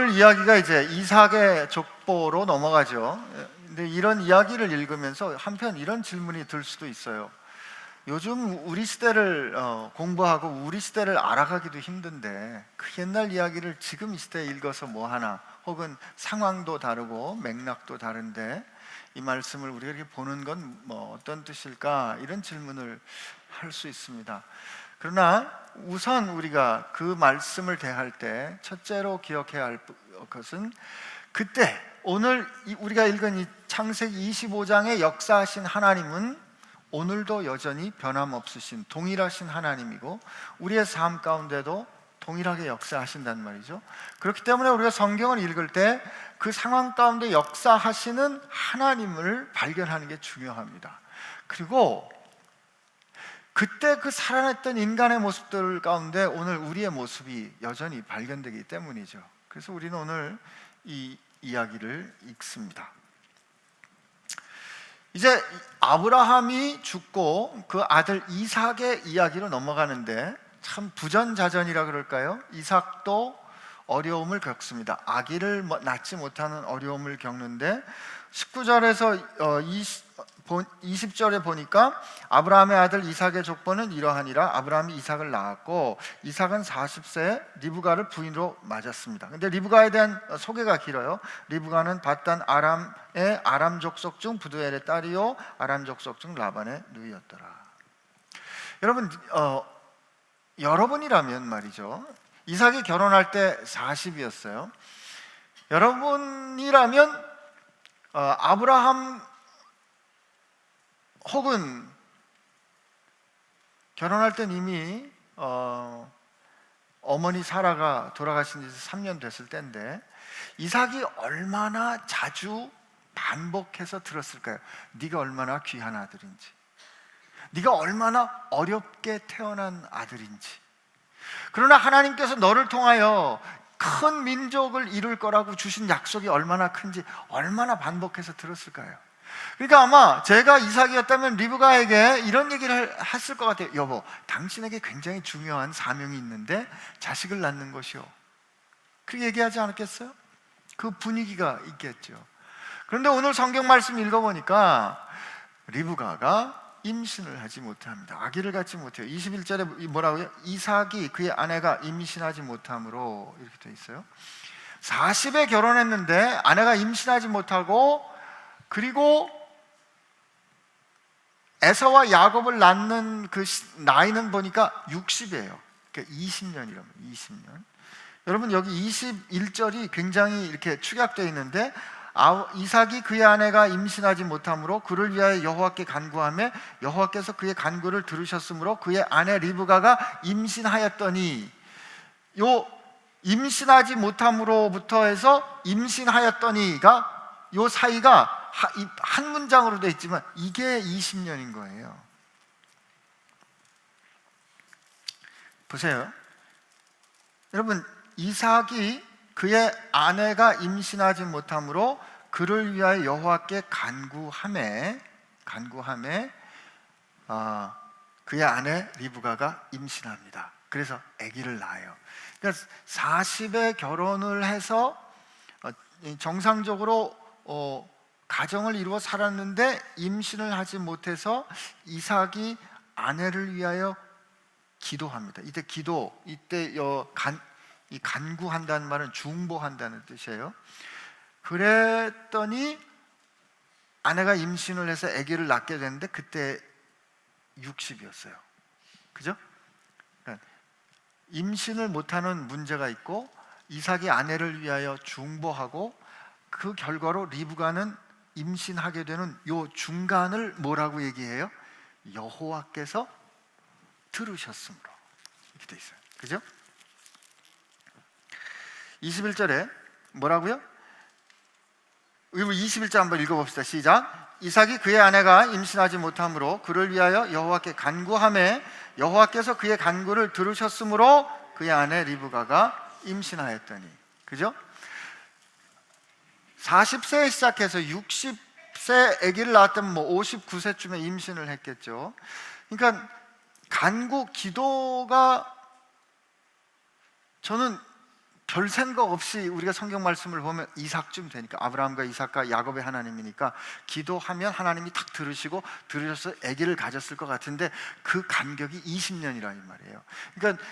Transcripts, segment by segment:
오늘 이야기가 이제 이삭의 족보로 넘어가죠. 근데 이런 이야기를 읽으면서 한편 이런 질문이 들 수도 있어요. 요즘 우리 시대를 공부하고 우리 시대를 알아가기도 힘든데 그 옛날 이야기를 지금 이 시대에 읽어서 뭐 하나, 혹은 상황도 다르고 맥락도 다른데 이 말씀을 우리가 이렇게 보는 건 뭐 어떤 뜻일까, 이런 질문을 할 수 있습니다. 그러나 우선 우리가 그 말씀을 대할 때 첫째로 기억해야 할 것은, 그때 오늘 우리가 읽은 이 창세기 25장의 역사하신 하나님은 오늘도 여전히 변함없으신 동일하신 하나님이고 우리의 삶 가운데도 동일하게 역사하신단 말이죠. 그렇기 때문에 우리가 성경을 읽을 때 그 상황 가운데 역사하시는 하나님을 발견하는 게 중요합니다. 그리고 그때 그 살아냈던 인간의 모습들 가운데 오늘 우리의 모습이 여전히 발견되기 때문이죠. 그래서 우리는 오늘 이 이야기를 읽습니다. 이제 아브라함이 죽고 그 아들 이삭의 이야기로 넘어가는데, 참 부전자전이라 그럴까요? 이삭도 어려움을 겪습니다. 아기를 낳지 못하는 어려움을 겪는데 19절에서 20절에 보니까 아브라함의 아들 이삭의 족보는 이러하니라. 아브라함이 이삭을 낳았고 이삭은 40세에 리브가를 부인으로 맞았습니다. 근데 리브가에 대한 소개가 길어요. 리브가는 바단 아람의 아람 족속 중 부두엘의 딸이요 아람 족속 중 라반의 누이였더라. 여러분, 여러분이라면 말이죠, 이삭이 결혼할 때 40이었어요. 여러분이라면 아브라함 혹은 결혼할 땐 이미 어머니 사라가 돌아가신 지 3년 됐을 때인데 이삭이 얼마나 자주 반복해서 들었을까요? 네가 얼마나 귀한 아들인지, 네가 얼마나 어렵게 태어난 아들인지, 그러나 하나님께서 너를 통하여 큰 민족을 이룰 거라고 주신 약속이 얼마나 큰지 얼마나 반복해서 들었을까요? 그러니까 아마 제가 이삭이었다면 리브가에게 이런 얘기를 했을 것 같아요. 여보, 당신에게 굉장히 중요한 사명이 있는데 자식을 낳는 것이요, 그렇게 얘기하지 않았겠어요? 그 분위기가 있겠죠. 그런데 오늘 성경 말씀 읽어보니까 리브가가 임신을 하지 못합니다. 아기를 갖지 못해요. 21절에 뭐라고요? 이삭이 그의 아내가 임신하지 못함으로, 이렇게 돼 있어요. 40에 결혼했는데 아내가 임신하지 못하고, 그리고 에서와 야곱을 낳는 그 나이는 보니까 60이에요. 그러니까 20년이라면 20년. 여러분, 여기 21절이 굉장히 이렇게 축약되어 있는데, 이삭이 그의 아내가 임신하지 못함으로 그를 위하여 여호와께 간구하며 여호와께서 그의 간구를 들으셨으므로 그의 아내 리브가가 임신하였더니, 요 임신하지 못함으로부터 해서 임신하였더니가 요 사이가 한 문장으로 되어 있지만 이게 20년인 거예요. 보세요. 여러분, 이삭이 그의 아내가 임신하지 못함으로 그를 위하여 여호와께 간구하매 그의 아내 리브가가 임신합니다. 그래서 아기를 낳아요. 그러니까 40에 결혼을 해서 정상적으로 가정을 이루어 살았는데 임신을 하지 못해서 이삭이 아내를 위하여 기도합니다. 이때 기도, 이 간구한다는 말은 중보한다는 뜻이에요. 그랬더니 아내가 임신을 해서 아기를 낳게 됐는데 그때 60이었어요. 그죠? 그러니까 임신을 못하는 문제가 있고 이삭이 아내를 위하여 중보하고 그 결과로 리브가는 임신하게 되는 요 중간을 뭐라고 얘기해요? 여호와께서 들으셨으므로, 이렇게 돼 있어요. 그죠? 21절에 뭐라고요? 21절 한번 읽어봅시다. 시작. 이삭이 그의 아내가 임신하지 못함으로 그를 위하여 여호와께 간구하매 여호와께서 그의 간구를 들으셨으므로 그의 아내 리브가가 임신하였더니. 그죠? 40세에 시작해서 60세 아기를 낳았다면 59세쯤에 임신을 했겠죠. 그러니까 간구, 기도가 저는 별 생각 없이 우리가 성경 말씀을 보면 이삭쯤 되니까, 아브라함과 이삭과 야곱의 하나님이니까 기도하면 하나님이 탁 들으셔서 아기를 가졌을 것 같은데 그 간격이 20년이라는 말이에요. 그러니까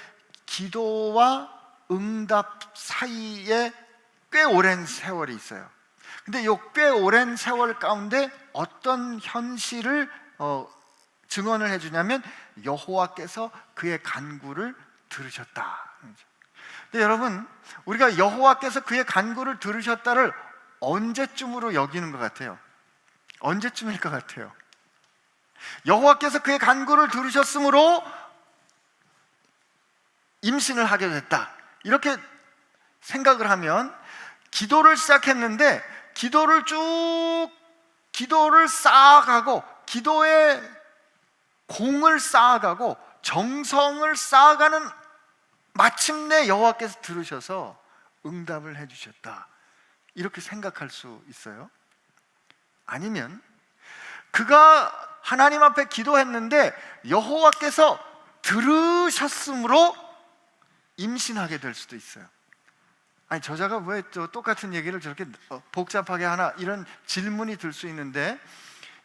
기도와 응답 사이에 꽤 오랜 세월이 있어요. 근데 이 꽤 오랜 세월 가운데 어떤 현실을 증언을 해주냐면 여호와께서 그의 간구를 들으셨다. 근데 여러분, 우리가 여호와께서 그의 간구를 들으셨다를 언제쯤으로 여기는 것 같아요? 언제쯤일 것 같아요? 여호와께서 그의 간구를 들으셨으므로 임신을 하게 됐다, 이렇게 생각을 하면 기도를 시작했는데 기도를 쌓아가고 기도의 공을 쌓아가고 정성을 쌓아가는 마침내 여호와께서 들으셔서 응답을 해주셨다, 이렇게 생각할 수 있어요. 아니면 그가 하나님 앞에 기도했는데 여호와께서 들으셨으므로 임신하게 될 수도 있어요. 아니, 저자가 왜 또 똑같은 얘기를 저렇게 복잡하게 하나, 이런 질문이 들 수 있는데,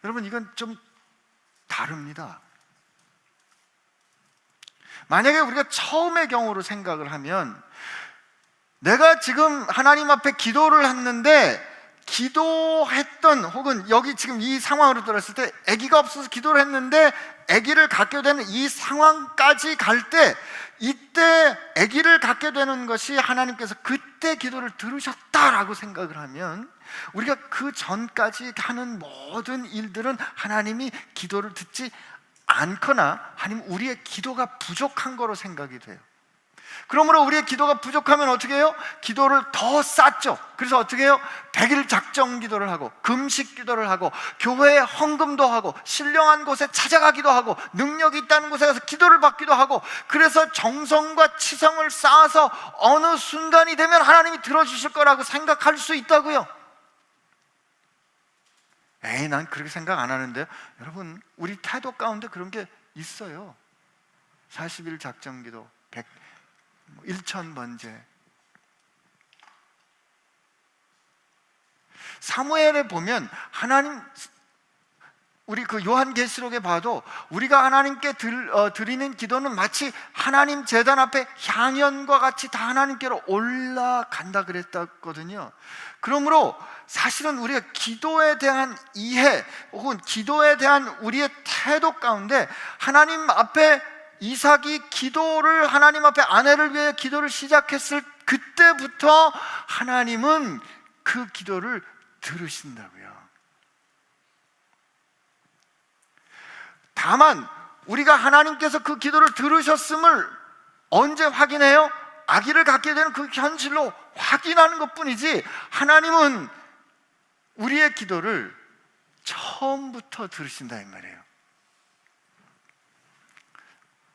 여러분, 이건 좀 다릅니다. 만약에 우리가 처음의 경우로 생각을 하면, 내가 지금 하나님 앞에 기도를 했는데 기도했던, 혹은 여기 지금 이 상황으로 들었을 때 아기가 없어서 기도를 했는데 아기를 갖게 되는 이 상황까지 갈 때, 이때 아기를 갖게 되는 것이 하나님께서 그때 기도를 들으셨다라고 생각을 하면, 우리가 그 전까지 하는 모든 일들은 하나님이 기도를 듣지 않거나 아니면 우리의 기도가 부족한 거로 생각이 돼요. 그러므로 우리의 기도가 부족하면 어떻게 해요? 기도를 더 쌓죠. 그래서 어떻게 해요? 100일 작정 기도를 하고 금식 기도를 하고 교회에 헌금도 하고 신령한 곳에 찾아가기도 하고 능력이 있다는 곳에 가서 기도를 받기도 하고, 그래서 정성과 치성을 쌓아서 어느 순간이 되면 하나님이 들어주실 거라고 생각할 수 있다고요. 에이, 난 그렇게 생각 안 하는데요. 여러분, 우리 태도 가운데 그런 게 있어요. 40일 작정 기도, 1000번제. 사무엘에 보면 하나님, 우리 그 요한계시록에 봐도 우리가 하나님께 드리는 기도는 마치 하나님 제단 앞에 향연과 같이 다 하나님께로 올라간다 그랬거든요. 그러므로 사실은 우리가 기도에 대한 이해 혹은 기도에 대한 우리의 태도 가운데, 하나님 앞에 이삭이 기도를, 하나님 앞에 아내를 위해 기도를 시작했을 그때부터 하나님은 그 기도를 들으신다고요. 다만 우리가 하나님께서 그 기도를 들으셨음을 언제 확인해요? 아기를 갖게 되는 그 현실로 확인하는 것뿐이지, 하나님은 우리의 기도를 처음부터 들으신다 이 말이에요.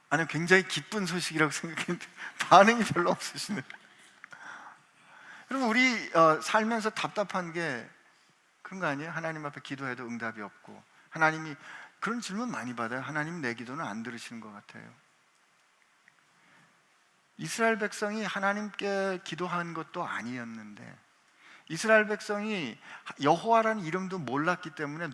아니, 굉장히 기쁜 소식이라고 생각했는데 반응이 별로 없으시네요. 여러분, 우리 살면서 답답한 게 그런 거 아니에요? 하나님 앞에 기도해도 응답이 없고, 하나님이 그런 질문 많이 받아요. 하나님 내 기도는 안 들으시는 것 같아요. 이스라엘 백성이 하나님께 기도한 것도 아니었는데, 이스라엘 백성이 여호와라는 이름도 몰랐기 때문에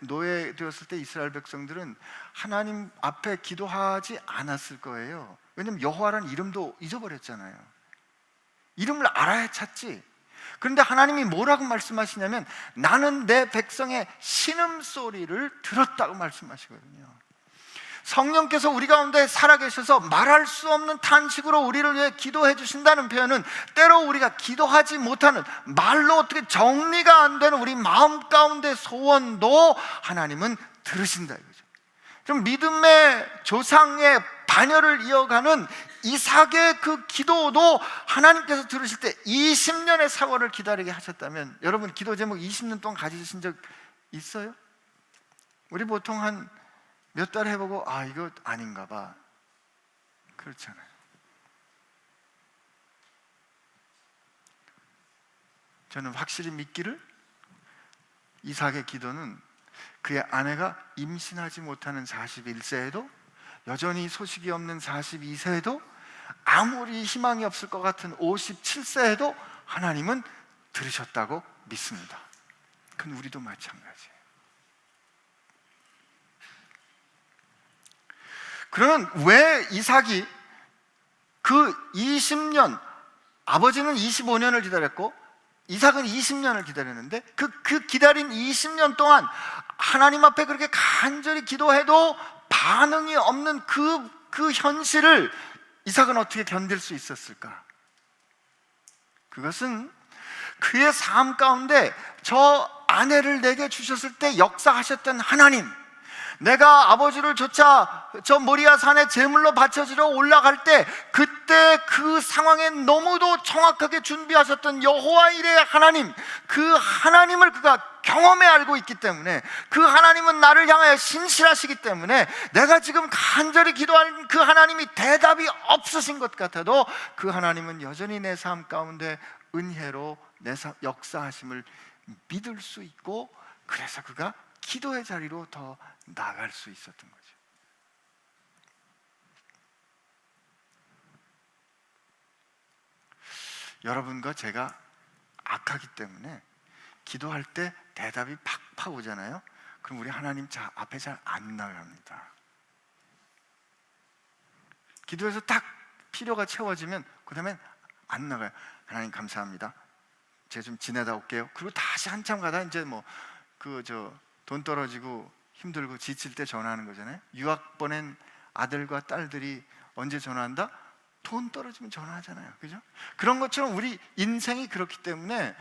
노예되었을 때 이스라엘 백성들은 하나님 앞에 기도하지 않았을 거예요. 왜냐하면 여호와라는 이름도 잊어버렸잖아요. 이름을 알아야 찾지. 그런데 하나님이 뭐라고 말씀하시냐면, 나는 내 백성의 신음소리를 들었다고 말씀하시거든요. 성령께서 우리 가운데 살아계셔서 말할 수 없는 탄식으로 우리를 위해 기도해 주신다는 표현은, 때로 우리가 기도하지 못하는, 말로 어떻게 정리가 안 되는 우리 마음 가운데 소원도 하나님은 들으신다 이거죠. 좀 믿음의 조상의 반열을 이어가는 이삭의 그 기도도 하나님께서 들으실 때 20년의 세월을 기다리게 하셨다면, 여러분 기도 제목 20년 동안 가지신 적 있어요? 우리 보통 한 몇 달 해보고 이거 아닌가 봐, 그렇잖아요. 저는 확실히 믿기를, 이삭의 기도는 그의 아내가 임신하지 못하는 41세에도, 여전히 소식이 없는 42세에도 아무리 희망이 없을 것 같은 57세에도 하나님은 들으셨다고 믿습니다. 그건 우리도 마찬가지예요. 그러면 왜 이삭이 그 20년, 아버지는 25년을 기다렸고 이삭은 20년을 기다렸는데 그 기다린 20년 동안 하나님 앞에 그렇게 간절히 기도해도 반응이 없는 그 현실을 이삭은 어떻게 견딜 수 있었을까? 그것은 그의 삶 가운데 저 아내를 내게 주셨을 때 역사하셨던 하나님, 내가 아버지를 쫓아 저 모리아 산에 제물로 바쳐지러 올라갈 때 그때 그 상황에 너무도 정확하게 준비하셨던 여호와 일의 하나님, 그 하나님을 그가 경험해 알고 있기 때문에, 그 하나님은 나를 향하여 신실하시기 때문에 내가 지금 간절히 기도하는 그 하나님이 대답이 없으신 것 같아도 그 하나님은 여전히 내 삶 가운데 은혜로 내 역사하심을 믿을 수 있고, 그래서 그가 기도의 자리로 더 나아갈 수 있었던 거죠. 여러분과 제가 악하기 때문에 기도할 때 대답이 팍팍 오잖아요. 그럼 우리 하나님 앞에 잘 안 나갑니다. 기도해서 딱 필요가 채워지면 그 다음엔 안 나가요. 하나님 감사합니다, 제가 좀 지내다 올게요. 그리고 다시 한참 가다 이제 돈 떨어지고 힘들고 지칠 때 전화하는 거잖아요. 유학 보낸 아들과 딸들이 언제 전화한다? 돈 떨어지면 전화하잖아요. 그죠? 그런 것처럼 우리 인생이 그렇기 때문에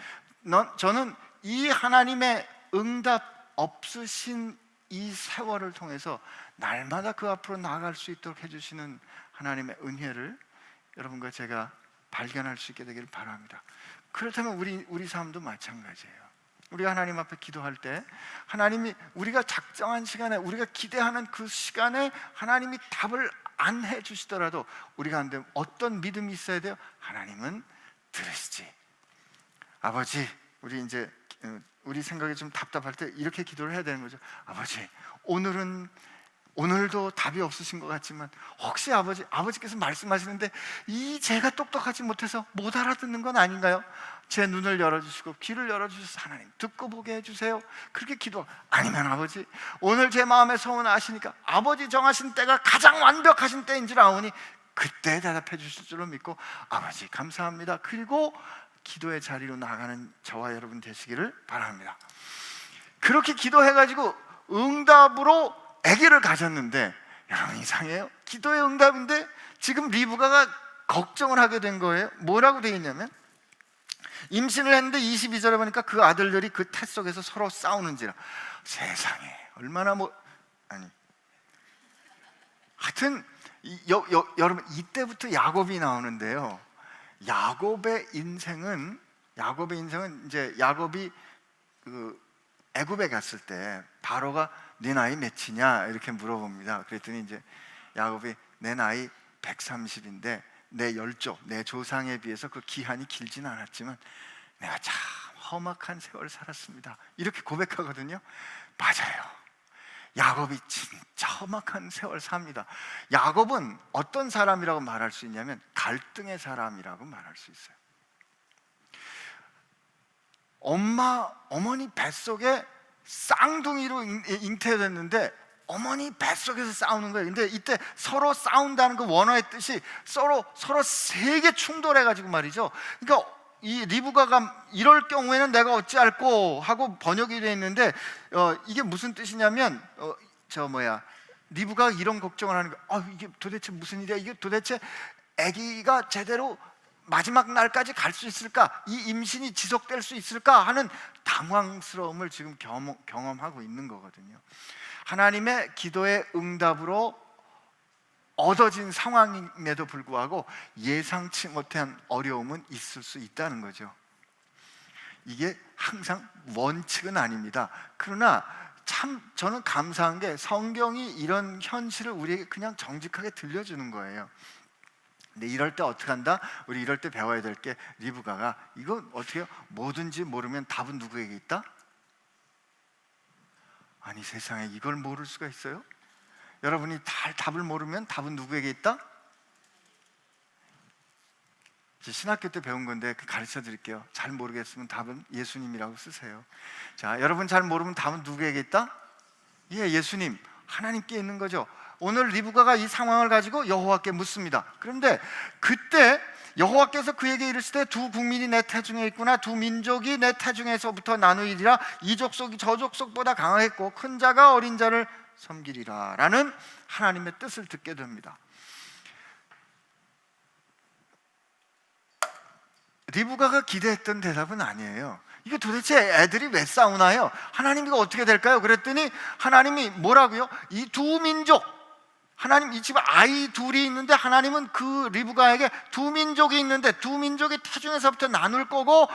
저는 이 하나님의 응답 없으신 이 세월을 통해서 날마다 그 앞으로 나아갈 수 있도록 해주시는 하나님의 은혜를 여러분과 제가 발견할 수 있게 되기를 바랍니다. 그렇다면 우리 삶도 마찬가지예요. 우리가 하나님 앞에 기도할 때 하나님이 우리가 작정한 시간에, 우리가 기대하는 그 시간에 하나님이 답을 안 해주시더라도 우리가 안 되면 어떤 믿음이 있어야 돼요? 하나님은 들으시지. 아버지, 우리 생각이 좀 답답할 때 이렇게 기도를 해야 되는 거죠. 아버지, 오늘도 답이 없으신 것 같지만 혹시 아버지께서 말씀하시는데 제가 똑똑하지 못해서 못 알아듣는 건 아닌가요? 제 눈을 열어주시고 귀를 열어주셔서 하나님 듣고 보게 해주세요. 그렇게 기도. 아니면 아버지, 오늘 제 마음에 소원 아시니까 아버지 정하신 때가 가장 완벽하신 때인 줄 아오니 그때 대답해 주실 줄로 믿고 아버지 감사합니다. 그리고 기도의 자리로 나가는 저와 여러분 되시기를 바랍니다. 그렇게 기도해가지고 응답으로 아기를 가졌는데, 여러분 이상해요. 기도의 응답인데 지금 리브가가 걱정을 하게 된 거예요. 뭐라고 되어 있냐면, 임신을 했는데 22절에 보니까 그 아들들이 그 태 속에서 서로 싸우는지라. 세상에 얼마나 하여튼 여러분 이때부터 야곱이 나오는데요. 야곱의 인생은 이제 야곱이 애굽에 갔을 때 바로가 네 나이 몇이냐 이렇게 물어봅니다. 그랬더니 이제 야곱이 내 나이 130인데 내 열조, 내 조상에 비해서 그 기한이 길지는 않았지만 내가 참 험악한 세월 살았습니다, 이렇게 고백하거든요. 맞아요. 야곱이 진짜 험악한 세월 삽니다. 야곱은 어떤 사람이라고 말할 수 있냐면 갈등의 사람이라고 말할 수 있어요. 어머니 뱃속에 쌍둥이로 잉태됐는데 어머니 뱃속에서 싸우는 거예요. 근데 이때 서로 싸운다는 그 원어의 뜻이 서로 세게 충돌해가지고 말이죠. 그러니까 이 리브가가 이럴 경우에는 내가 어찌할꼬 하고 번역이 되어 있는데 이게 무슨 뜻이냐면 리브가가 이런 걱정을 하는 거예요. 이게 도대체 무슨 일이야? 이게 도대체 아기가 제대로 마지막 날까지 갈 수 있을까? 이 임신이 지속될 수 있을까? 하는 당황스러움을 지금 경험하고 있는 거거든요. 하나님의 기도의 응답으로 얻어진 상황임에도 불구하고 예상치 못한 어려움은 있을 수 있다는 거죠. 이게 항상 원칙은 아닙니다. 그러나 참 저는 감사한 게 성경이 이런 현실을 우리에게 그냥 정직하게 들려주는 거예요. 근데 이럴 때 어떻게 한다? 우리 이럴 때 배워야 될 게, 리브가가 이거 어떻게 해요? 뭐든지 모르면 답은 누구에게 있다? 아니 세상에 이걸 모를 수가 있어요? 여러분이 답을 모르면 답은 누구에게 있다? 신학교 때 배운 건데 가르쳐 드릴게요. 잘 모르겠으면 답은 예수님이라고 쓰세요. 자, 여러분 잘 모르면 답은 누구에게 있다? 예, 예수님, 하나님께 있는 거죠. 오늘 리브가가 이 상황을 가지고 여호와께 묻습니다. 그런데 그때 여호와께서 그에게 이르시되 두 국민이 내 태중에 있구나. 두 민족이 내 태중에서부터 나누이리라. 이 족속이 저 족속보다 강하겠고 큰 자가 어린 자를 섬기리라 라는 하나님의 뜻을 듣게 됩니다. 리브가가 기대했던 대답은 아니에요. 이거 도대체 애들이 왜 싸우나요? 하나님 이거 어떻게 될까요? 그랬더니 하나님이 뭐라고요? 이 두 민족, 하나님 이 집에 아이 둘이 있는데 하나님은 그 리브가에게 두 민족이 있는데 두 민족이 태중에서부터 나눌 거고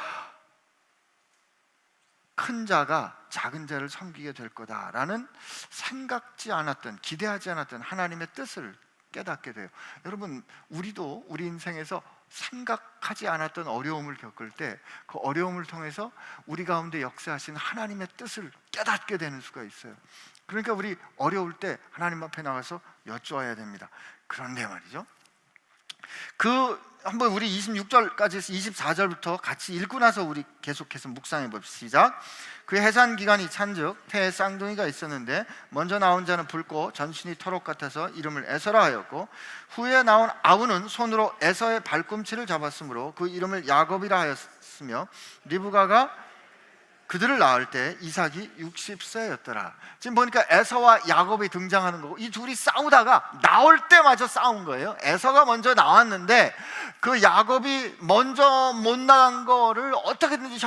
큰 자가 작은 자를 섬기게 될 거다라는 생각지 않았던, 기대하지 않았던 하나님의 뜻을 깨닫게 돼요. 여러분, 우리도 우리 인생에서 생각하지 않았던 어려움을 겪을 때 그 어려움을 통해서 우리 가운데 역사하신 하나님의 뜻을 깨닫게 되는 수가 있어요. 그러니까 우리 어려울 때 하나님 앞에 나가서 여쭈어야 됩니다. 그런데 말이죠, 한번 우리 26절까지 24절부터 같이 읽고 나서 우리 계속해서 묵상해 봅시다. 그 해산 기간이 찬즉 태에 쌍둥이가 있었는데 먼저 나온 자는 붉고 전신이 터록 같아서 이름을 에서라 하였고 후에 나온 아우는 손으로 에서의 발꿈치를 잡았으므로 그 이름을 야곱이라 하였으며 리브가가 그들을 낳을 때 이삭이 60세였더라. 지금 보니까 에서와 야곱이 등장하는 거고 이 둘이 싸우다가 나올 때마저 싸운 거예요. 에서가 먼저 나왔는데 그 야곱이 먼저 못 나간 거를 어떻게든지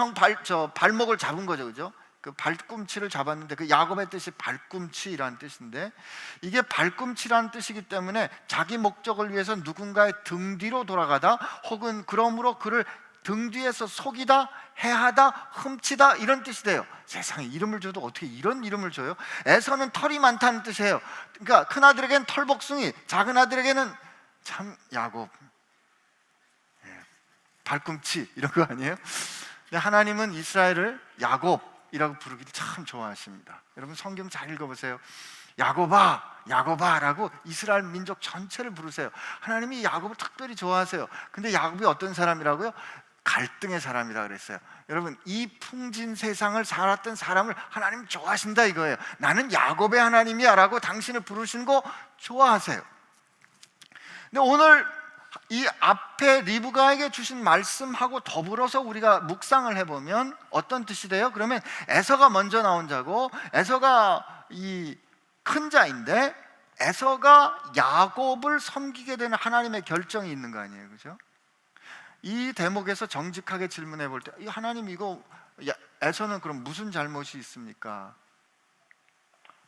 발목을 잡은 거죠, 그죠? 그 발꿈치를 잡았는데 그 야곱의 뜻이 발꿈치라는 뜻인데 이게 발꿈치라는 뜻이기 때문에 자기 목적을 위해서 누군가의 등 뒤로 돌아가다 혹은 그러므로 그를 등 뒤에서 속이다, 해하다, 훔치다 이런 뜻이 돼요. 세상에 이름을 줘도 어떻게 이런 이름을 줘요? 에서는 털이 많다는 뜻이에요. 그러니까 큰 아들에게는 털복숭이, 작은 아들에게는 참 야곱, 발꿈치 이런 거 아니에요? 근데 하나님은 이스라엘을 야곱이라고 부르기를 참 좋아하십니다. 여러분 성경 잘 읽어보세요. 야곱아, 야곱아라고 이스라엘 민족 전체를 부르세요. 하나님이 야곱을 특별히 좋아하세요. 근데 야곱이 어떤 사람이라고요? 갈등의 사람이라 그랬어요. 여러분, 이 풍진 세상을 살았던 사람을 하나님 좋아하신다 이거예요. 나는 야곱의 하나님이야 라고 당신을 부르시는 거 좋아하세요. 근데 오늘 이 앞에 리브가에게 주신 말씀하고 더불어서 우리가 묵상을 해보면 어떤 뜻이 돼요? 그러면 에서가 먼저 나온 자고 에서가 이 큰 자인데 에서가 야곱을 섬기게 되는 하나님의 결정이 있는 거 아니에요, 그죠? 이 대목에서 정직하게 질문해 볼 때, 하나님 이거 에서는 그럼 무슨 잘못이 있습니까?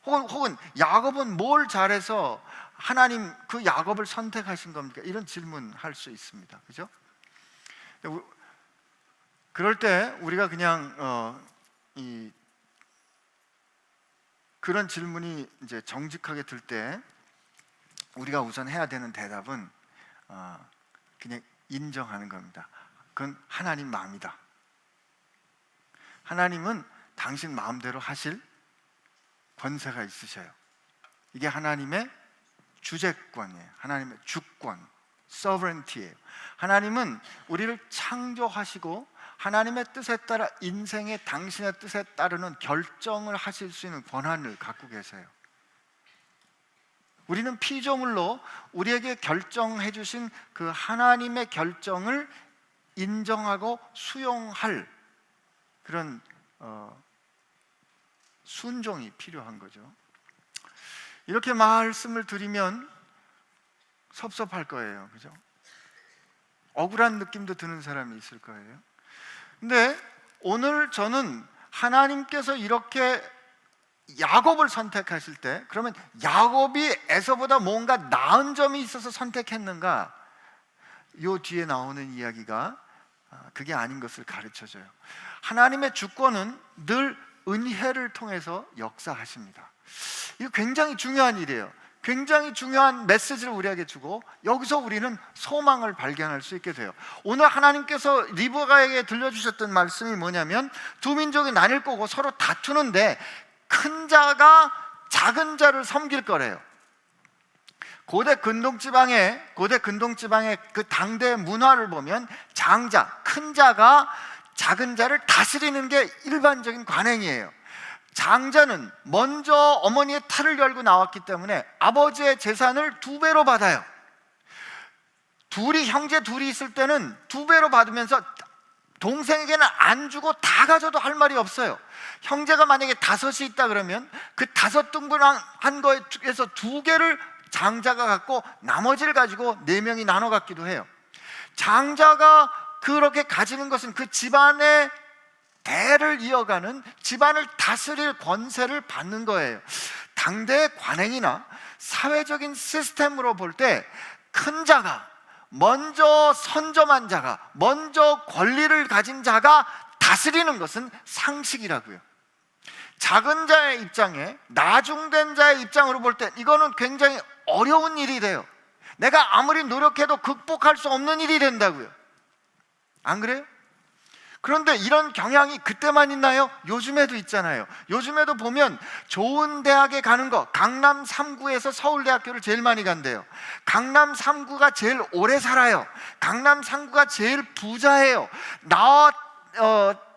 혹은 야곱은 뭘 잘해서 하나님 그 야곱을 선택하신 겁니까? 이런 질문할 수 있습니다, 그죠? 그럴 때 우리가 그냥 그런 질문이 이제 정직하게 들 때 우리가 우선 해야 되는 대답은 그냥 인정하는 겁니다. 그건 하나님 마음이다. 하나님은 당신 마음대로 하실 권세가 있으셔요. 이게 하나님의 주재권이에요. 하나님의 주권, sovereignty예요. 하나님은 우리를 창조하시고 하나님의 뜻에 따라 인생의 당신의 뜻에 따르는 결정을 하실 수 있는 권한을 갖고 계세요. 우리는 피조물로 우리에게 결정해 주신 그 하나님의 결정을 인정하고 수용할 그런 순종이 필요한 거죠. 이렇게 말씀을 드리면 섭섭할 거예요, 그죠? 억울한 느낌도 드는 사람이 있을 거예요. 근데 오늘 저는 하나님께서 이렇게 야곱을 선택하실 때 그러면 야곱이 에서보다 뭔가 나은 점이 있어서 선택했는가? 요 뒤에 나오는 이야기가 그게 아닌 것을 가르쳐줘요. 하나님의 주권은 늘 은혜를 통해서 역사하십니다. 이거 굉장히 중요한 일이에요. 굉장히 중요한 메시지를 우리에게 주고 여기서 우리는 소망을 발견할 수 있게 돼요. 오늘 하나님께서 리브가에게 들려주셨던 말씀이 뭐냐면 두 민족이 나뉠 거고 서로 다투는데 큰 자가 작은 자를 섬길 거래요. 고대 근동 지방의 그 당대 문화를 보면 장자, 큰 자가 작은 자를 다스리는 게 일반적인 관행이에요. 장자는 먼저 어머니의 탈을 열고 나왔기 때문에 아버지의 재산을 2배로 받아요. 형제 둘이 있을 때는 2배로 받으면서 동생에게는 안 주고 다 가져도 할 말이 없어요. 형제가 만약에 5이 있다 그러면 그 5등분한 거에서 2개를 장자가 갖고 나머지를 가지고 4명이 나눠 갖기도 해요. 장자가 그렇게 가지는 것은 그 집안의 대를 이어가는, 집안을 다스릴 권세를 받는 거예요. 당대의 관행이나 사회적인 시스템으로 볼 때 큰 자가, 먼저 선점한 자가, 먼저 권리를 가진 자가 다스리는 것은 상식이라고요. 작은 자의 입장에, 나중된 자의 입장으로 볼 때 이거는 굉장히 어려운 일이 돼요. 내가 아무리 노력해도 극복할 수 없는 일이 된다고요. 안 그래요? 그런데 이런 경향이 그때만 있나요? 요즘에도 있잖아요. 요즘에도 보면 좋은 대학에 가는 거, 강남 3구에서 서울대학교를 제일 많이 간대요. 강남 3구가 제일 오래 살아요. 강남 3구가 제일 부자예요.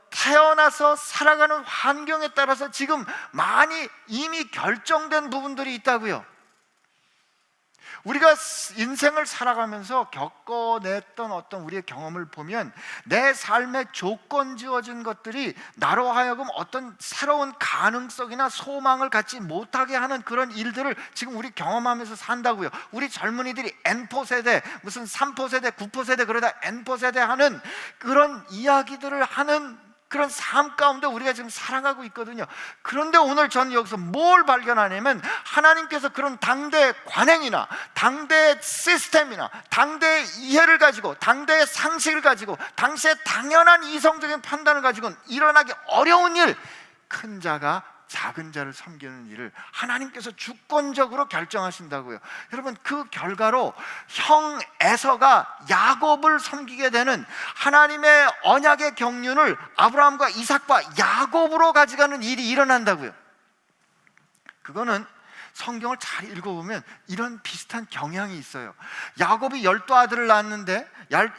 태어나서 살아가는 환경에 따라서 지금 많이 이미 결정된 부분들이 있다고요. 우리가 인생을 살아가면서 겪어냈던 어떤 우리의 경험을 보면 내 삶에 조건 지어진 것들이 나로 하여금 어떤 새로운 가능성이나 소망을 갖지 못하게 하는 그런 일들을 지금 우리 경험하면서 산다고요. 우리 젊은이들이 N포 세대, 무슨 3포 세대, 9포 세대, 그러다 N포 세대 하는 그런 이야기들을 하는 그런 삶 가운데 우리가 지금 살아가고 있거든요. 그런데 오늘 저는 여기서 뭘 발견하냐면 하나님께서 그런 당대의 관행이나 당대의 시스템이나 당대의 이해를 가지고, 당대의 상식을 가지고, 당시의 당연한 이성적인 판단을 가지고는 일어나기 어려운 일, 큰 자가 작은 자를 섬기는 일을 하나님께서 주권적으로 결정하신다고요. 여러분, 그 결과로 형 에서가 야곱을 섬기게 되는 하나님의 언약의 경륜을 아브라함과 이삭과 야곱으로 가져가는 일이 일어난다고요. 그거는 성경을 잘 읽어보면 이런 비슷한 경향이 있어요. 야곱이 12아들을 낳았는데,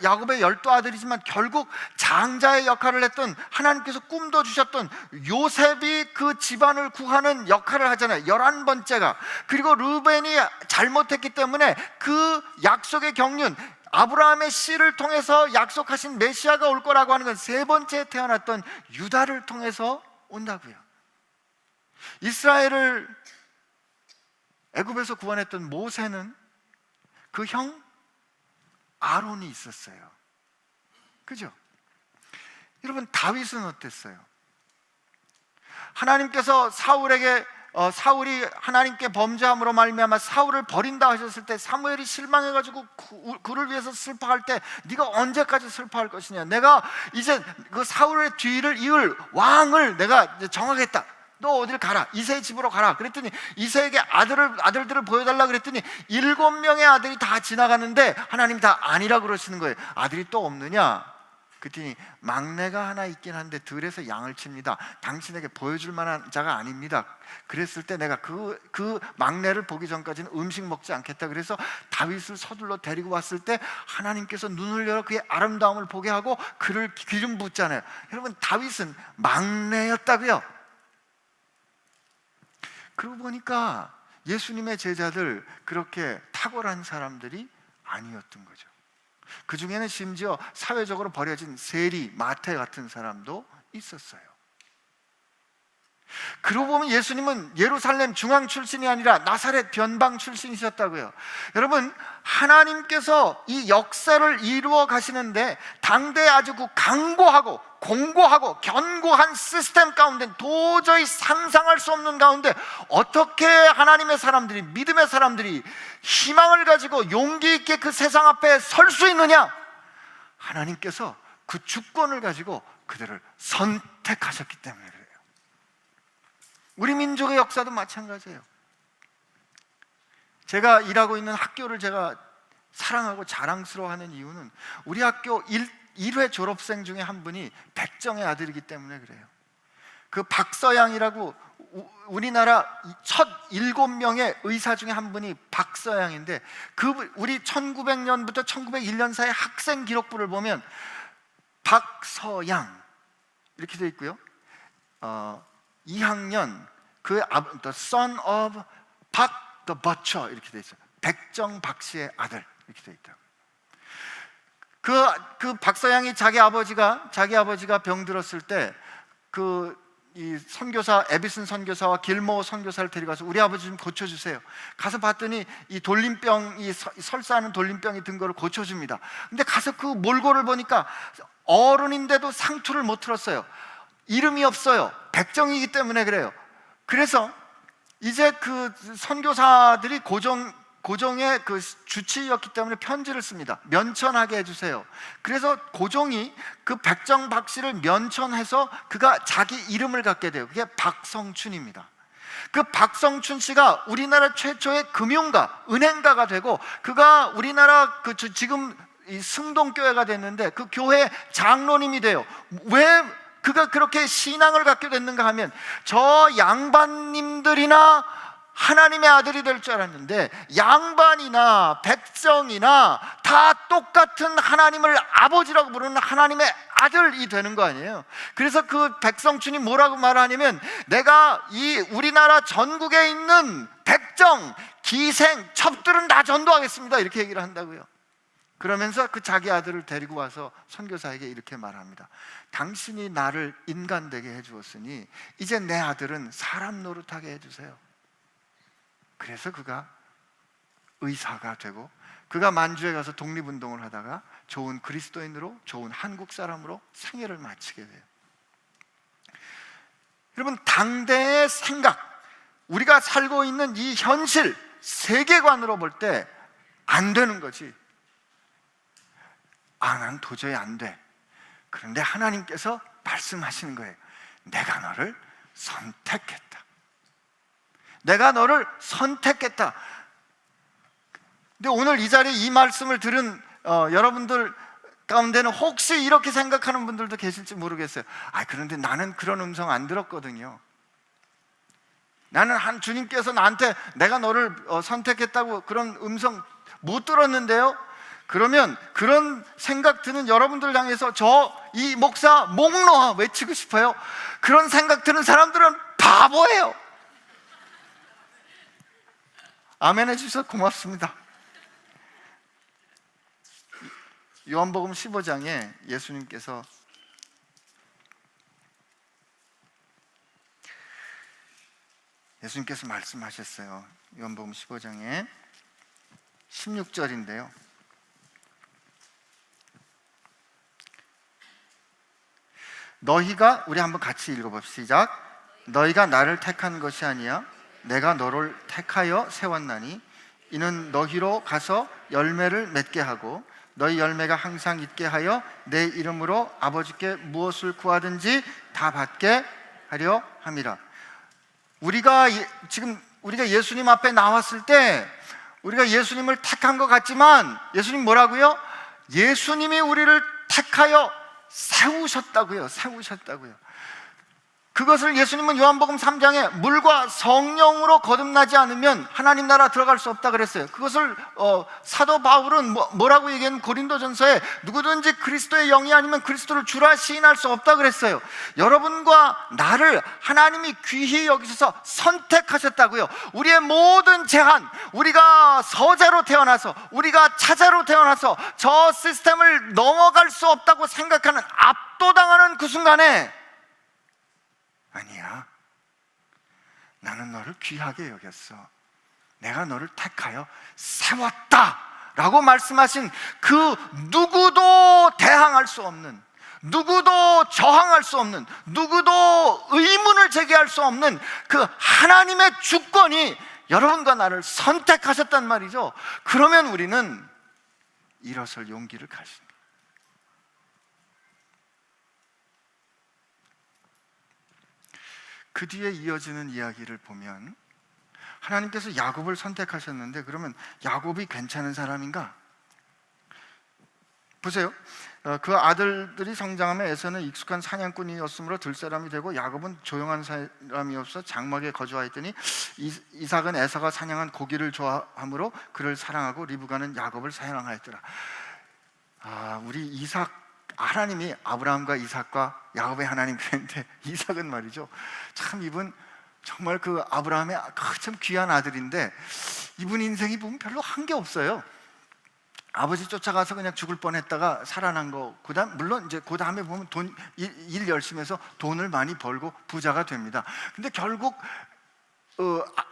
야곱의 12아들이지만 결국 장자의 역할을 했던, 하나님께서 꿈도 주셨던 요셉이 그 집안을 구하는 역할을 하잖아요. 11번째가. 그리고 르벤이 잘못했기 때문에 그 약속의 경륜, 아브라함의 씨를 통해서 약속하신 메시아가 올 거라고 하는 건 3번째에 태어났던 유다를 통해서 온다고요. 이스라엘을 애굽에서 구원했던 모세는 그 형 아론이 있었어요. 그죠? 여러분, 다윗은 어땠어요? 하나님께서 사울이 하나님께 범죄함으로 말미암아 사울을 버린다 하셨을 때 사무엘이 실망해가지고 그를 위해서 슬퍼할 때, 네가 언제까지 슬퍼할 것이냐, 내가 이제 그 사울의 뒤를 이을 왕을 내가 정하겠다, 너 어딜 가라, 이새의 집으로 가라. 그랬더니 이새에게 아들들을 보여달라 그랬더니 7명의 아들이 다 지나가는데 하나님 다 아니라 그러시는 거예요. 아들이 또 없느냐? 그랬더니 막내가 하나 있긴 한데 들에서 양을 칩니다. 당신에게 보여줄 만한 자가 아닙니다. 그랬을 때 내가 그 막내를 보기 전까지는 음식 먹지 않겠다. 그래서 다윗을 서둘러 데리고 왔을 때 하나님께서 눈을 열어 그의 아름다움을 보게 하고 그를 기름 붓잖아요. 여러분, 다윗은 막내였다고요. 그러고 보니까 예수님의 제자들 그렇게 탁월한 사람들이 아니었던 거죠. 그 중에는 심지어 사회적으로 버려진 세리, 마태 같은 사람도 있었어요. 그러고 보면 예수님은 예루살렘 중앙 출신이 아니라 나사렛 변방 출신이셨다고요. 여러분, 하나님께서 이 역사를 이루어 가시는데 당대에 아주 그 강고하고 공고하고 견고한 시스템 가운데, 도저히 상상할 수 없는 가운데 어떻게 하나님의 사람들이, 믿음의 사람들이 희망을 가지고 용기 있게 그 세상 앞에 설 수 있느냐? 하나님께서 그 주권을 가지고 그들을 선택하셨기 때문에 그래요. 우리 민족의 역사도 마찬가지예요. 제가 일하고 있는 학교를 제가 사랑하고 자랑스러워하는 이유는 우리 학교 1회 졸업생 중에 한 분이 백정의 아들이기 때문에 그래요. 그 박서양이라고 우리나라 첫 7명의 의사 중에 한 분이 박서양인데, 우리 1900년부터 1901년 사이 학생 기록부를 보면 박서양 이렇게 되어 있고요. 2학년 the son of 박 the butcher 이렇게 되어 있어요. 백정 박 씨의 아들 이렇게 되어 있다. 그 박서양이 자기 아버지가 병들었을 때 이 선교사 에비슨 선교사와 길모 선교사를 데려가서 우리 아버지 좀 고쳐주세요. 가서 봤더니 이 설사하는 돌림병이 든 거를 고쳐줍니다. 근데 가서 그 몰골을 보니까 어른인데도 상투를 못 틀었어요. 이름이 없어요. 백정이기 때문에 그래요. 그래서 이제 그 선교사들이 고종의 그 주치의였기 때문에 편지를 씁니다. 면천하게 해주세요. 그래서 고종이 그 백정 박 씨를 면천해서 그가 자기 이름을 갖게 돼요. 그게 박성춘입니다. 그 박성춘 씨가 우리나라 최초의 금융가, 은행가가 되고, 그가 우리나라 지금 이 승동교회가 됐는데 그 교회 장로님이 돼요. 왜 그가 그렇게 신앙을 갖게 됐는가 하면, 저 양반님들이나 하나님의 아들이 될 줄 알았는데 양반이나 백정이나 다 똑같은 하나님을 아버지라고 부르는 하나님의 아들이 되는 거 아니에요. 그래서 그 백성춘이 뭐라고 말하냐면, 내가 이 우리나라 전국에 있는 백정, 기생, 첩들은 다 전도하겠습니다 이렇게 얘기를 한다고요. 그러면서 그 자기 아들을 데리고 와서 선교사에게 이렇게 말합니다. 당신이 나를 인간 되게 해주었으니 이제 내 아들은 사람 노릇하게 해주세요. 그래서 그가 의사가 되고, 그가 만주에 가서 독립운동을 하다가 좋은 그리스도인으로, 좋은 한국 사람으로 생애를 마치게 돼요. 여러분, 당대의 생각, 우리가 살고 있는 이 현실, 세계관으로 볼 때 안 되는 거지. 난 도저히 안 돼. 그런데 하나님께서 말씀하시는 거예요. 내가 너를 선택했다. 내가 너를 선택했다. 근데 오늘 이 자리에 이 말씀을 들은 여러분들 가운데는 혹시 이렇게 생각하는 분들도 계실지 모르겠어요. 그런데 나는 그런 음성 안 들었거든요. 나는 주님께서 나한테 내가 너를 선택했다고 그런 음성 못 들었는데요. 그러면 그런 생각 드는 여러분들 향해서 이 목사 목 놓아 외치고 싶어요. 그런 생각 드는 사람들은 바보예요. 아멘 해주셔서 고맙습니다. 요한복음 15장에 예수님께서 말씀하셨어요. 요한복음 15장에 16절인데요. 너희가, 우리 한번 같이 읽어봅시다. 시작. 너희가 나를 택한 것이 아니야 내가 너를 택하여 세웠나니 이는 너희로 가서 열매를 맺게 하고 너희 열매가 항상 있게 하여 내 이름으로 아버지께 무엇을 구하든지 다 받게 하려 함이라. 우리가 예수님 앞에 나왔을 때 우리가 예수님을 택한 것 같지만, 예수님 뭐라고요? 예수님이 우리를 택하여 세우셨다고요. 그것을 예수님은 요한복음 3장에 물과 성령으로 거듭나지 않으면 하나님 나라 들어갈 수 없다 그랬어요. 그것을 사도 바울은 뭐라고 얘기하는 고린도전서에 누구든지 그리스도의 영이 아니면 그리스도를 주라 시인할 수 없다 그랬어요. 여러분과 나를 하나님이 귀히 여기셔서 선택하셨다고요. 우리의 모든 제한, 우리가 서자로 태어나서, 우리가 차자로 태어나서 저 시스템을 넘어갈 수 없다고 생각하는, 압도당하는 그 순간에, 아니야, 나는 너를 귀하게 여겼어. 내가 너를 택하여 세웠다 라고 말씀하신 그 누구도 대항할 수 없는, 누구도 저항할 수 없는, 누구도 의문을 제기할 수 없는 그 하나님의 주권이 여러분과 나를 선택하셨단 말이죠. 그러면 우리는 일어설 용기를 가집니다. 그 뒤에 이어지는 이야기를 보면 하나님께서 야곱을 선택하셨는데, 그러면 야곱이 괜찮은 사람인가? 보세요. 그 아들들이 성장하며 에서는 익숙한 사냥꾼이었으므로 들사람이 되고 야곱은 조용한 사람이었어 장막에 거주하였더니 이삭은 에서가 사냥한 고기를 좋아하므로 그를 사랑하고 리브가는 야곱을 사랑하였더라. 우리 이삭, 하나님이 아브라함과 이삭과 야곱의 하나님 그랬는데 이삭은 말이죠, 참 이분 정말 그 아브라함의 참 귀한 아들인데 이분 인생이 보면 별로 한 게 없어요. 아버지 쫓아가서 그냥 죽을 뻔했다가 살아난 거. 그다음 물론 이제 그 다음에 보면 일 열심히 해서 돈을 많이 벌고 부자가 됩니다. 근데 결국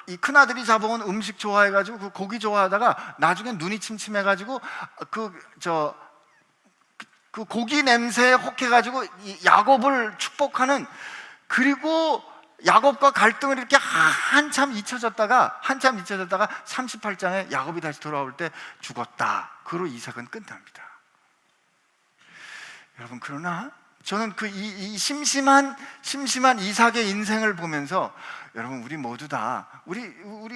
이 큰아들이 잡아온 음식 좋아해가지고 그 고기 좋아하다가 나중에 눈이 침침해가지고 그 고기 냄새에 혹해가지고 이 야곱을 축복하는, 그리고 야곱과 갈등을 이렇게 한참 잊혀졌다가 38장에 야곱이 다시 돌아올 때 죽었다. 그로 이삭은 끝납니다. 여러분, 그러나 저는 이 심심한 이삭의 인생을 보면서 여러분, 우리 모두 다 우리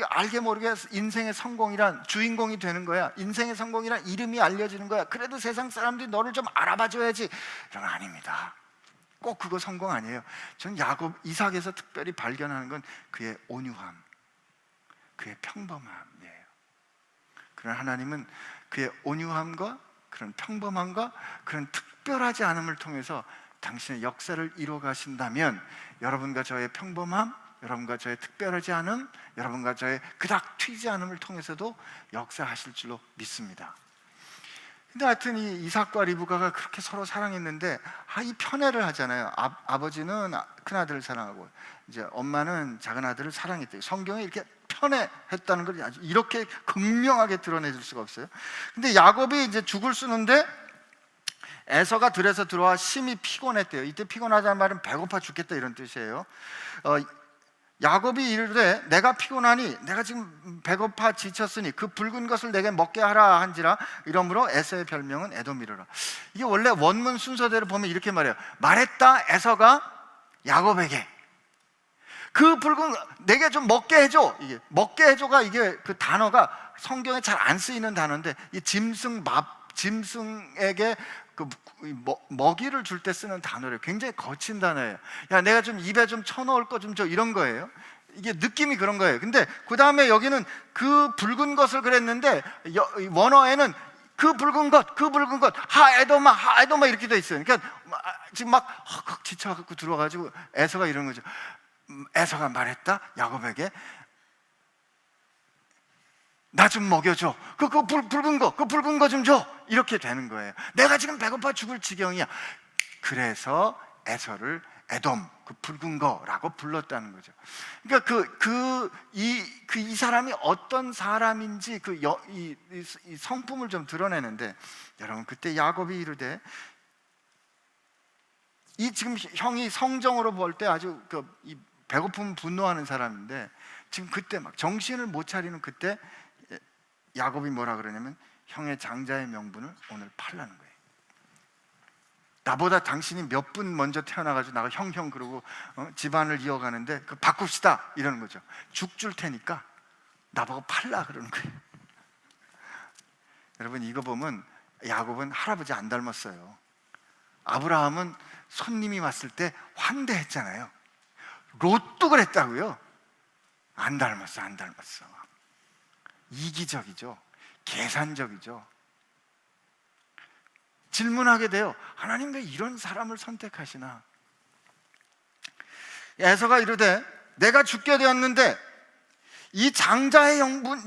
알게 모르게 인생의 성공이란 주인공이 되는 거야. 인생의 성공이란 이름이 알려지는 거야. 그래도 세상 사람들이 너를 좀 알아봐 줘야지. 이런 거 아닙니다. 꼭 그거 성공 아니에요. 저는 이삭에서 특별히 발견하는 건 그의 온유함, 그의 평범함이에요. 그런 하나님은 그의 온유함과 그런 평범함과 그런 특별하지 않음을 통해서 당신의 역사를 이루어 가신다면 여러분과 저의 평범함, 여러분과 저의 특별하지 않음, 여러분과 저의 그닥 튀지 않음을 통해서도 역사하실 줄로 믿습니다. 근데 하여튼 이 이삭과 리브가가 그렇게 서로 사랑했는데 이 편애를 하잖아요. 아버지는 큰 아들을 사랑하고 이제 엄마는 작은 아들을 사랑했대요. 성경에 이렇게 편애했다는 걸 아주 이렇게 극명하게 드러내줄 수가 없어요. 근데 야곱이 이제 죽을 쓰는데 에서가 들에서 들어와 심히 피곤했대요. 이때 피곤하다는 말은 배고파 죽겠다 이런 뜻이에요. 야곱이 이르되 내가 피곤하니 내가 지금 배고파 지쳤으니 그 붉은 것을 내게 먹게 하라 한지라. 이러므로 에서의 별명은 에돔이로라. 이게 원래 원문 순서대로 보면 이렇게 말해요. 말했다 에서가 야곱에게 그 붉은 내게 좀 먹게 해줘. 이게 먹게 해줘가 이게 그 단어가 성경에 잘 안 쓰이는 단어인데 이 짐승에게 그 먹이를 줄 때 쓰는 단어래요. 굉장히 거친 단어예요. 야, 내가 좀 입에 좀 쳐넣을 거 좀 줘, 이런 거예요. 이게 느낌이 그런 거예요. 근데 그 다음에 여기는 그 붉은 것을 그랬는데 원어에는 그 붉은 것 하에도마 이렇게 돼 있어요. 그러니까 지금 막 지쳐갖고 들어와가지고 에서가 이런 거죠. 에서가 말했다 야곱에게 나 좀 먹여줘. 그 붉은 거 좀 줘. 이렇게 되는 거예요. 내가 지금 배고파 죽을 지경이야. 그래서 에서를 에돔, 그 붉은 거라고 불렀다는 거죠. 그러니까 이 사람이 어떤 사람인지 이 성품을 좀 드러내는데, 여러분 그때 야곱이 이르되 이 지금 형이 성정으로 볼 때 아주 이 배고픔 분노하는 사람인데 지금 그때 막 정신을 못 차리는 그때 야곱이 뭐라 그러냐면 형의 장자의 명분을 오늘 팔라는 거예요. 나보다 당신이 몇 분 먼저 태어나가지고 나가 형 그러고 집안을 이어가는데 그 바꿉시다 이러는 거죠. 죽 줄 테니까 나보고 팔라 그러는 거예요. 여러분 이거 보면 야곱은 할아버지 안 닮았어요. 아브라함은 손님이 왔을 때 환대했잖아요. 롯도 그랬다고요. 안 닮았어. 이기적이죠. 계산적이죠. 질문하게 돼요. 하나님 왜 이런 사람을 선택하시나? 에서가 이르되 내가 죽게 되었는데 이 장자의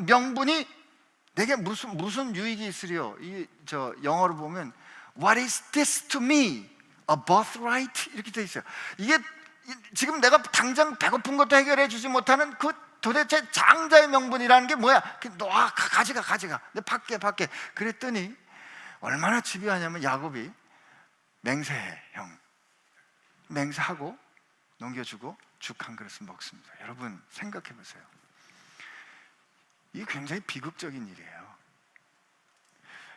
명분이 내게 무슨 유익이 있으리요? 영어로 보면 What is this to me? A birthright? 이렇게 돼 있어요. 이게 지금 내가 당장 배고픈 것도 해결해 주지 못하는 도대체 장자의 명분이라는 게 뭐야? 가져가. 내 받게. 그랬더니 얼마나 집요하냐면 야곱이 맹세해, 형. 맹세하고 넘겨주고 죽 한 그릇을 먹습니다. 여러분 생각해 보세요. 이게 굉장히 비극적인 일이에요.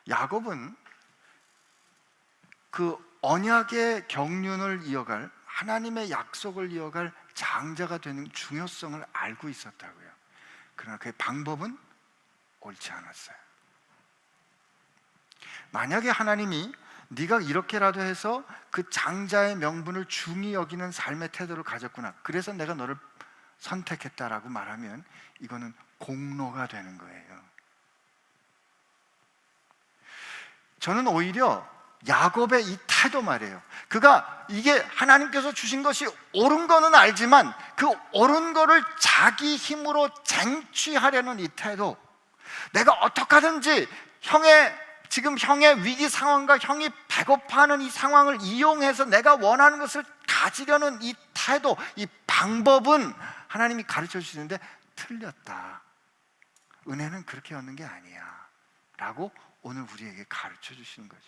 야곱은 그 언약의 경륜을 이어갈, 하나님의 약속을 이어갈 장자가 되는 중요성을 알고 있었다고요. 그러나 그의 방법은 옳지 않았어요. 만약에 하나님이 네가 이렇게라도 해서 그 장자의 명분을 중히 여기는 삶의 태도를 가졌구나, 그래서 내가 너를 선택했다라고 말하면 이거는 공로가 되는 거예요. 저는 오히려 야곱의 이 태도 말이에요. 그가 이게 하나님께서 주신 것이 옳은 거는 알지만 그 옳은 거를 자기 힘으로 쟁취하려는 이 태도, 내가 어떻게 하든지 지금 형의 위기 상황과 형이 배고파하는 이 상황을 이용해서 내가 원하는 것을 가지려는 이 태도, 이 방법은 하나님이 가르쳐 주시는데 틀렸다. 은혜는 그렇게 얻는 게 아니야 라고 오늘 우리에게 가르쳐 주시는 거죠.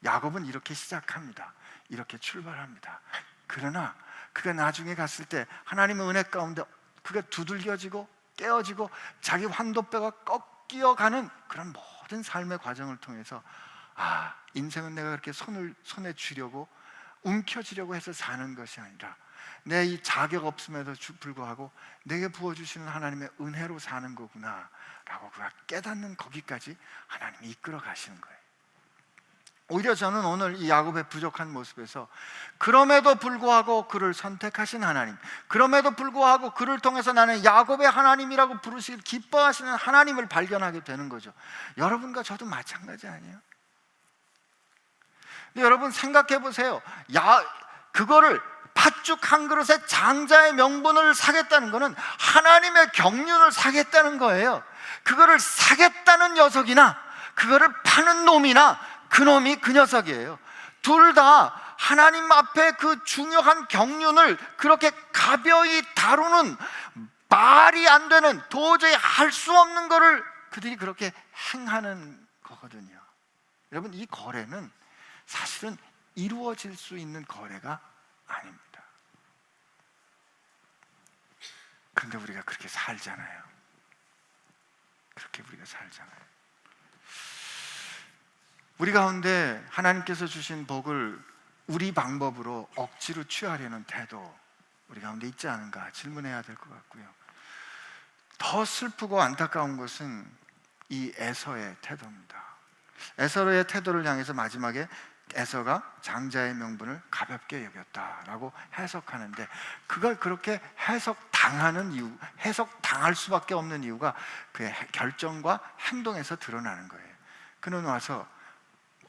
야곱은 이렇게 시작합니다. 이렇게 출발합니다. 그러나 그가 나중에 갔을 때 하나님의 은혜 가운데 그가 두들겨지고 깨어지고 자기 환도뼈가 꺾여가는 그런 모든 삶의 과정을 통해서 인생은 내가 그렇게 손에 쥐려고 움켜쥐려고 해서 사는 것이 아니라 내 이 자격 없음에도 불구하고 내게 부어주시는 하나님의 은혜로 사는 거구나 라고 그가 깨닫는 거기까지 하나님이 이끌어 가시는 거예요. 오히려 저는 오늘 이 야곱의 부족한 모습에서 그럼에도 불구하고 그를 선택하신 하나님, 그럼에도 불구하고 그를 통해서 나는 야곱의 하나님이라고 부르시길 기뻐하시는 하나님을 발견하게 되는 거죠. 여러분과 저도 마찬가지 아니에요? 근데 여러분 생각해 보세요. 그거를 팥죽 한 그릇에 장자의 명분을 사겠다는 것은 하나님의 경륜을 사겠다는 거예요. 그거를 사겠다는 녀석이나 그거를 파는 놈이나 그놈이 그 녀석이에요. 둘 다 하나님 앞에 그 중요한 경륜을 그렇게 가벼이 다루는, 말이 안 되는, 도저히 할 수 없는 거를 그들이 그렇게 행하는 거거든요. 여러분, 이 거래는 사실은 이루어질 수 있는 거래가 아닙니다. 그런데 우리가 그렇게 살잖아요. 그렇게 우리가 살잖아요. 우리 가운데 하나님께서 주신 복을 우리 방법으로 억지로 취하려는 태도, 우리 가운데 있지 않은가 질문해야 될 것 같고요. 더 슬프고 안타까운 것은 이 에서의 태도입니다. 에서의 태도를 향해서 마지막에 에서가 장자의 명분을 가볍게 여겼다라고 해석하는데, 그걸 그렇게 해석당하는 이유, 해석당할 수밖에 없는 이유가 그의 결정과 행동에서 드러나는 거예요. 그는 와서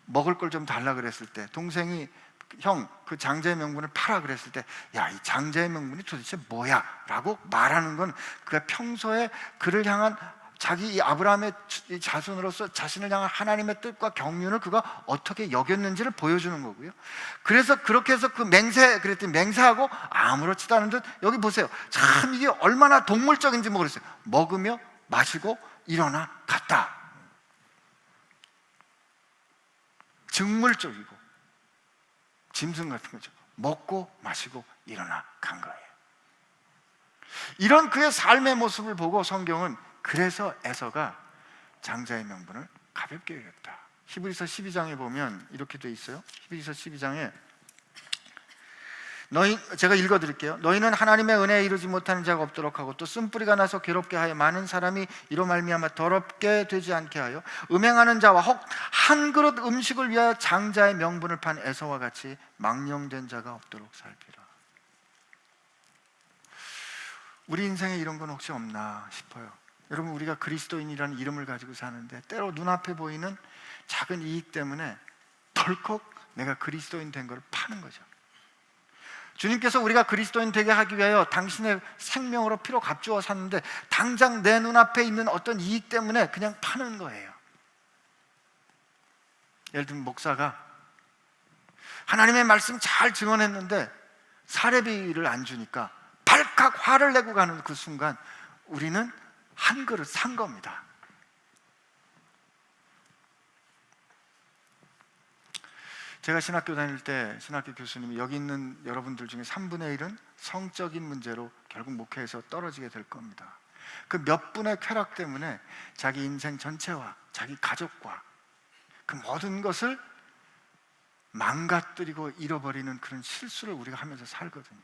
먹을 걸 좀 달라 그랬을 때, 동생이 형 그 장자의 명분을 팔아 그랬을 때, 야, 이 장자의 명분이 도대체 뭐야? 라고 말하는 건 그가 평소에 그를 향한 자기 이 아브라함의 자손으로서 자신을 향한 하나님의 뜻과 경륜을 그가 어떻게 여겼는지를 보여주는 거고요. 그래서 그렇게 해서 그 그랬더니 맹세하고 아무렇지도 않은 듯, 여기 보세요. 참 이게 얼마나 동물적인지 모르겠어요. 먹으며 마시고 일어나 갔다. 직물적이고 짐승 같은 거죠. 먹고 마시고 일어나 간 거예요. 이런 그의 삶의 모습을 보고 성경은 그래서 에서가 장자의 명분을 가볍게 여겼다. 히브리서 12장에 보면 이렇게 돼 있어요. 히브리서 12장에 제가 읽어드릴게요. 너희는 하나님의 은혜에 이르지 못하는 자가 없도록 하고 또 쓴뿌리가 나서 괴롭게 하여 많은 사람이 이로 말미암아 더럽게 되지 않게 하여 음행하는 자와 혹 한 그릇 음식을 위하여 장자의 명분을 판 에서와 같이 망령된 자가 없도록 살피라. 우리 인생에 이런 건 혹시 없나 싶어요. 여러분, 우리가 그리스도인이라는 이름을 가지고 사는데 때로 눈앞에 보이는 작은 이익 때문에 덜컥 내가 그리스도인 된 걸 파는 거죠. 주님께서 우리가 그리스도인 되게 하기 위하여 당신의 생명으로 피로 값주어 샀는데 당장 내 눈앞에 있는 어떤 이익 때문에 그냥 파는 거예요. 예를 들면 목사가 하나님의 말씀 잘 증언했는데 사례비를 안 주니까 발칵 화를 내고 가는 그 순간 우리는 한 그릇 산 겁니다. 제가 신학교 다닐 때 신학교 교수님이 여기 있는 여러분들 중에 3분의 1은 성적인 문제로 결국 목회에서 떨어지게 될 겁니다. 그 몇 분의 쾌락 때문에 자기 인생 전체와 자기 가족과 그 모든 것을 망가뜨리고 잃어버리는 그런 실수를 우리가 하면서 살거든요.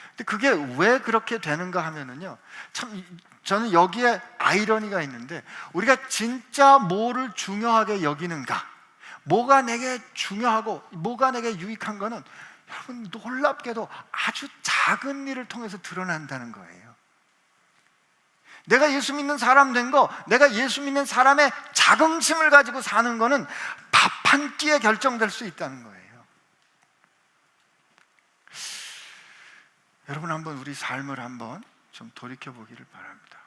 근데 그게 왜 그렇게 되는가 하면은요, 참 저는 여기에 아이러니가 있는데, 우리가 진짜 뭐를 중요하게 여기는가, 뭐가 내게 중요하고 뭐가 내게 유익한 거는 여러분 놀랍게도 아주 작은 일을 통해서 드러난다는 거예요. 내가 예수 믿는 사람 된 거, 내가 예수 믿는 사람의 자긍심을 가지고 사는 거는 밥 한 끼에 결정될 수 있다는 거예요. 여러분 한번 우리 삶을 한번 좀 돌이켜 보기를 바랍니다.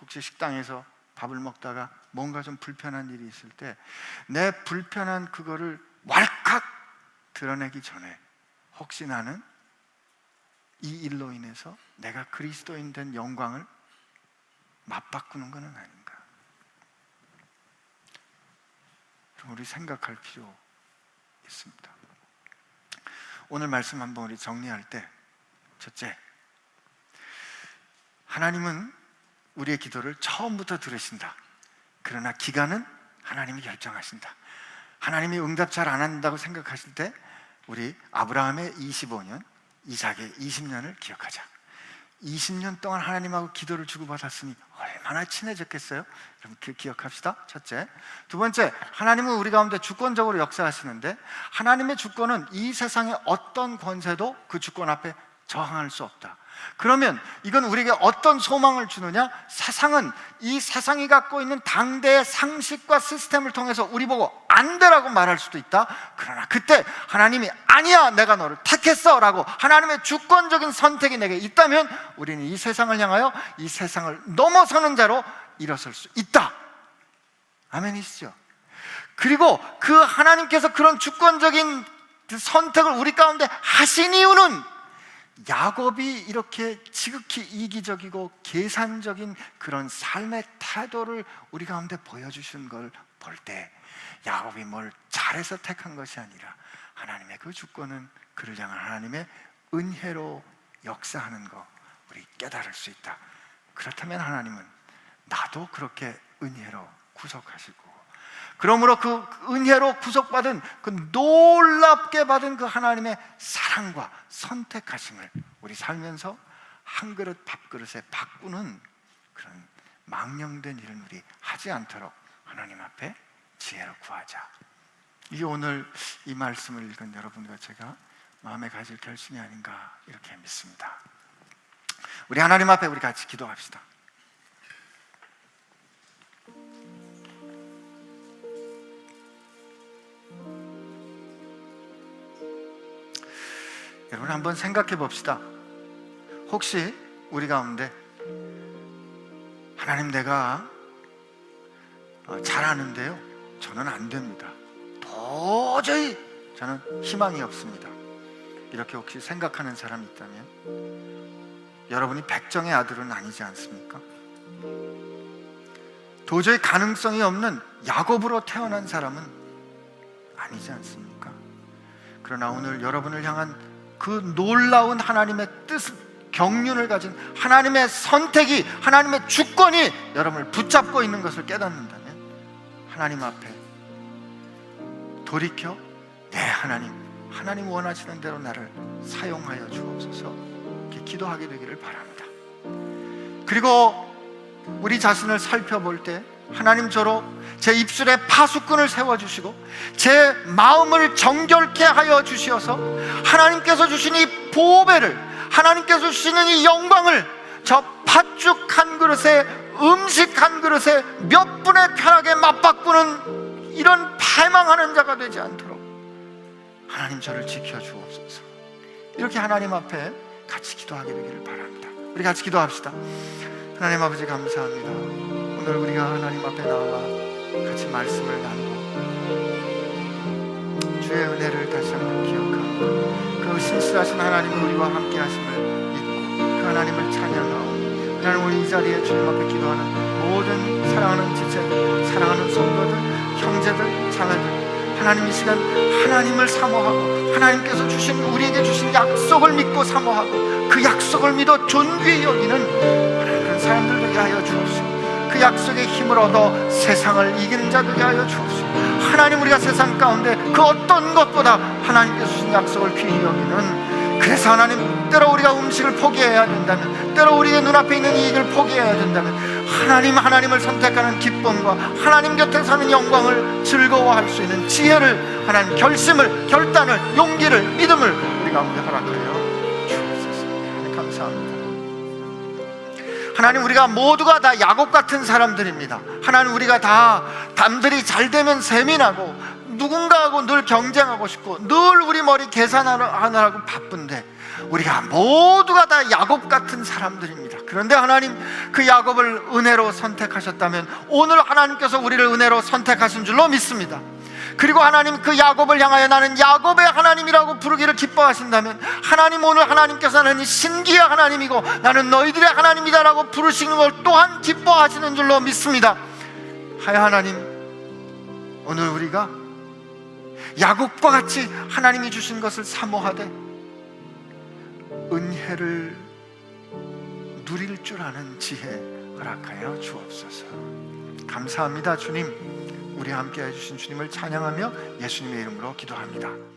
혹시 식당에서 밥을 먹다가 뭔가 좀 불편한 일이 있을 때 내 불편한 그거를 왈칵 드러내기 전에 혹시 나는 이 일로 인해서 내가 그리스도인 된 영광을 맞바꾸는 것은 아닌가? 그럼 우리 생각할 필요 있습니다. 오늘 말씀 한번 우리 정리할 때, 첫째, 하나님은 우리의 기도를 처음부터 들으신다. 그러나 기간은 하나님이 결정하신다. 하나님이 응답 잘 안 한다고 생각하실 때 우리 아브라함의 25년, 이삭의 20년을 기억하자. 20년 동안 하나님하고 기도를 주고받았으니 얼마나 친해졌겠어요? 그럼 기억합시다. 첫째. 두 번째, 하나님은 우리 가운데 주권적으로 역사하시는데 하나님의 주권은 이 세상의 어떤 권세도 그 주권 앞에 저항할 수 없다. 그러면 이건 우리에게 어떤 소망을 주느냐? 세상은 이 세상이 갖고 있는 당대의 상식과 시스템을 통해서 우리 보고 안 되라고 말할 수도 있다. 그러나 그때 하나님이 아니야, 내가 너를 택했어 라고 하나님의 주권적인 선택이 내게 있다면 우리는 이 세상을 향하여 이 세상을 넘어서는 자로 일어설 수 있다. 아멘이시죠? 그리고 그 하나님께서 그런 주권적인 선택을 우리 가운데 하신 이유는 야곱이 이렇게 지극히 이기적이고 계산적인 그런 삶의 태도를 우리 가운데 보여주신 걸 볼 때 야곱이 뭘 잘해서 택한 것이 아니라 하나님의 그 주권은 그를 향한 하나님의 은혜로 역사하는 거 우리 깨달을 수 있다. 그렇다면 하나님은 나도 그렇게 은혜로 구속하시고, 그러므로 그 은혜로 구속받은 그 놀랍게 받은 그 하나님의 사랑과 선택하심을 우리 살면서 한 그릇 밥그릇에 바꾸는 그런 망령된 일은 우리 하지 않도록 하나님 앞에 지혜로 구하자. 이게 오늘 이 말씀을 읽은 여러분과 제가 마음에 가질 결심이 아닌가 이렇게 믿습니다. 우리 하나님 앞에 우리 같이 기도합시다. 여러분 한번 생각해 봅시다. 혹시 우리 가운데 하나님 내가 잘하는데요 저는 안 됩니다, 도저히 저는 희망이 없습니다, 이렇게 혹시 생각하는 사람이 있다면 여러분이 백정의 아들은 아니지 않습니까? 도저히 가능성이 없는 야곱으로 태어난 사람은 아니지 않습니까? 그러나 오늘 여러분을 향한 그 놀라운 하나님의 뜻, 경륜을 가진 하나님의 선택이, 하나님의 주권이 여러분을 붙잡고 있는 것을 깨닫는다면 하나님 앞에 돌이켜 내 하나님 원하시는 대로 나를 사용하여 주옵소서 이렇게 기도하게 되기를 바랍니다. 그리고 우리 자신을 살펴볼 때 하나님 저로 제 입술에 파수꾼을 세워주시고 제 마음을 정결케 하여 주시어서 하나님께서 주신 이 보배를, 하나님께서 주시는 이 영광을 저 팥죽 한 그릇에, 음식 한 그릇에 몇 분의 편하게 맞바꾸는 이런 패망하는 자가 되지 않도록 하나님 저를 지켜주옵소서. 이렇게 하나님 앞에 같이 기도하게 되기를 바랍니다. 우리 같이 기도합시다. 하나님 아버지 감사합니다. 오늘 우리가 하나님 앞에 나와 같이 말씀을 나누고 주의 은혜를 다시 한번 기억하고 그 신실하신 하나님이 우리와 함께 하심을 믿고 그 하나님을 찬양하고 하나님 우리 이 자리에 주님 앞에 기도하는 모든 사랑하는 지체들, 사랑하는 성도들, 형제들, 자매들, 하나님 이 시간 하나님을 사모하고 하나님께서 주신 우리에게 주신 약속을 믿고 사모하고 그 약속을 믿어 존귀히 여기는 하나님 그런 사람들 되게 하여 주옵시고 그 약속의 힘을 얻어 세상을 이기는 자 되게 하여 주옵시고 하나님 우리가 세상 가운데 그 어떤 것보다 하나님께서 주신 약속을 귀히 여기는, 그래서 하나님 때로 우리가 음식을 포기해야 된다면, 때로 우리의 눈앞에 있는 이익을 포기해야 된다면 하나님을 선택하는 기쁨과 하나님 곁에 사는 영광을 즐거워할 수 있는 지혜를, 하나님 결심을, 결단을, 용기를, 믿음을 우리 가운데 허락하여 주옵소서. 하나님 감사합니다. 하나님, 우리가 모두가 다 야곱 같은 사람들입니다. 하나님, 우리가 다 남들이 잘 되면 세민하고 누군가하고 늘 경쟁하고 싶고 늘 우리 머리 계산하느라고 바쁜데 우리가 모두가 다 야곱 같은 사람들입니다. 그런데 하나님, 그 야곱을 은혜로 선택하셨다면 오늘 하나님께서 우리를 은혜로 선택하신 줄로 믿습니다. 그리고 하나님, 그 야곱을 향하여 나는 야곱의 하나님이라고 부르기를 기뻐하신다면 하나님, 오늘 하나님께서는 신기의 하나님이고 나는 너희들의 하나님이다라고 부르시는 걸 또한 기뻐하시는 줄로 믿습니다. 하여 하나님, 오늘 우리가 야곱과 같이 하나님이 주신 것을 사모하되 은혜를 누릴 줄 아는 지혜 허락하여 주옵소서. 감사합니다. 주님, 우리 함께 해주신 주님을 찬양하며 예수님의 이름으로 기도합니다.